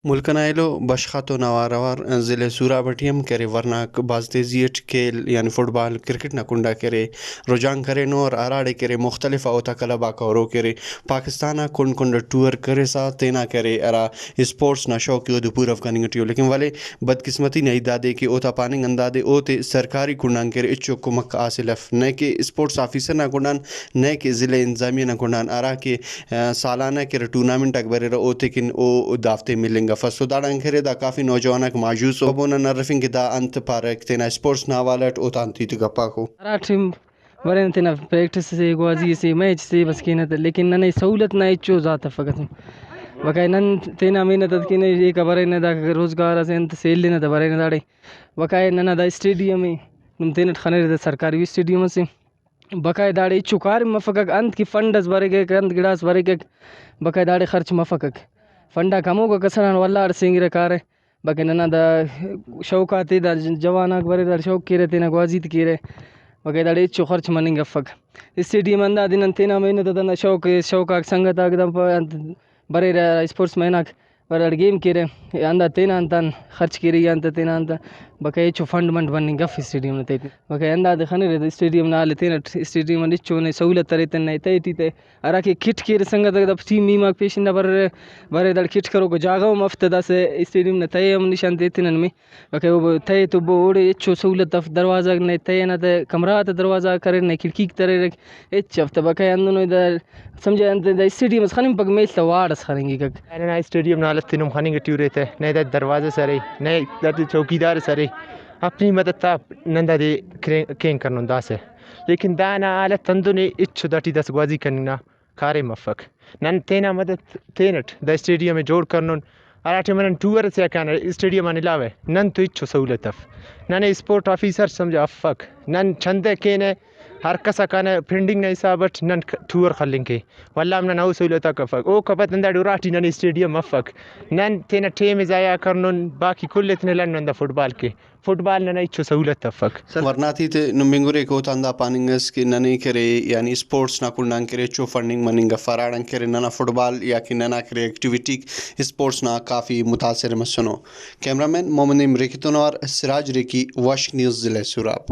ملکن بشخط و نوارور ضلع سورابٹیم کرے ورناک باز تیزیٹ کھیل یعنی فٹ بال کرکٹ نہ کنڈا کرے رجحان کرے نو اور آراڑے کرے مختلف اوتا کلبا کورو کرے پاکستانہ کنڈ کنڈ ٹور کرے سا تینا کرے ارا اسپورٹس نہ شوق دو پور افغانگٹیو لیکن والے بدقسمتی نہیں دادے کہ اوتا پاننگ اندادے اوتے سرکاری کنڈان کرے اچو کمک آسلف نہ کہ اسپورٹس آفیسر نہ کنڈان نہ کہ ضلع انتظامیہ نہ کنڈان ارا کہ سالانہ کرے ٹورنامنٹ اکبرے اوتے کن او دافتے ملیں گا فسو داڑان کرے دا کافی نوجوانک ماجوس ہو بونا نرفنگ دا انت پارک تینا اسپورٹس ناوالٹ او تانتی تو گپا کو ٹیم ورن تینا پریکٹس سے گوازی سے میچ سے بس کینت لیکن ننے سہولت نہ اچو ذات فقط وکای نن تینا محنت کنے ایک برین دا روزگار سے انت سیل نہ دا برین داڑے وکای ننا دا اسٹیڈیم نم تینٹ خنر دا سرکاری اسٹیڈیم سے بقایا داڑے اچو کار مفکک انت کہ فنڈس بریک انت گڑاس بریک بقایا داڑے خرچ مفکک فنڈا کموگا کسران والار سینگرے کارے بقایا ننا دا شوقاتے دا جواناک برے دا شوق کیرے تینا گوازیت کیرے بقایا داڑے اچو خرچ مننگ افک اسٹیڈیم ہندادے نن تینا محنت تنا شوقاک سنگتاک دا انت بریرہ اسپورٹس میناک بریڑ گیم کیرے ہندا تینا انتان خرچ کیرے یا انت تینا انت بقایا اچو فنڈ منڈ مننگ اف اسٹیڈیم نا تیٹی بقایا ہندادے خنرے اسٹیڈیم نا حال تینٹ اسٹیڈیم اچو نے سہولت ارے تنے تہٹی تے ہراکہ کٹ کیرے سنگتاک دا ٹیم میماک پیشن برے داڑے کٹ کروکو جاگہ ہم افت داسہ اسٹیڈیم نا تہہ ہم نشان تیتنن میں بقایا او تہہ تو اوڑے اچو سہولت اف دروازہ نے تہہ نا تہ کمرہ تا دروازہ کریر نے کھڑکیک تریرک ہچ افت بقایا ہندنو دا سمجھہ انت دا اسٹیڈیم اس خننگ پک میل تا واڑس خننگکک ننا اسٹیڈیم نا حالت تنم خننگ ٹیورے تے نئے دا دروازہ سرے نئے دا چوکیدار سرے اپنی مدد تا نندا دے کین کرنن داسے لیکن دانا حالت تندنے اچو دٹی دس گوازی کننا کارے مفک نن تینا مدد تینٹ دا اسٹیڈیم جوڑ کرنن ہراٹے منن ٹور سے کان اسٹیڈیم ان علاوہ نن تو اچو سہولت اف ننے اسپورٹ آفیسر سمجھا افک نن چھندے کینے ہر کسا کانے پرنڈنگ نا حسابٹ نن ٹور خلنگ کے واللہ نن او سہولت افک او کبت نندا ڈوراٹی نن اسٹیڈیم افک نن تینا ٹیم ضائع کرنن باقی کل اتنے لن دا فٹ بال کے فٹ بال نن اچو سہولت افک ورناتی تے نمبنگورے کو تاندا پاننگس کہ ننے کرے یعنی اسپورٹس نا کنڈان کرے چو فنڈنگ مننگ فراڑن کرے ننا فٹ بال یا کہ ننا کرے ایکٹیویٹی اسپورٹس نا کافی متاثر مسنو کیمرہ مین محمد امریکی تنوار سراج ریکی واشنگ نیوز ضلع سوراب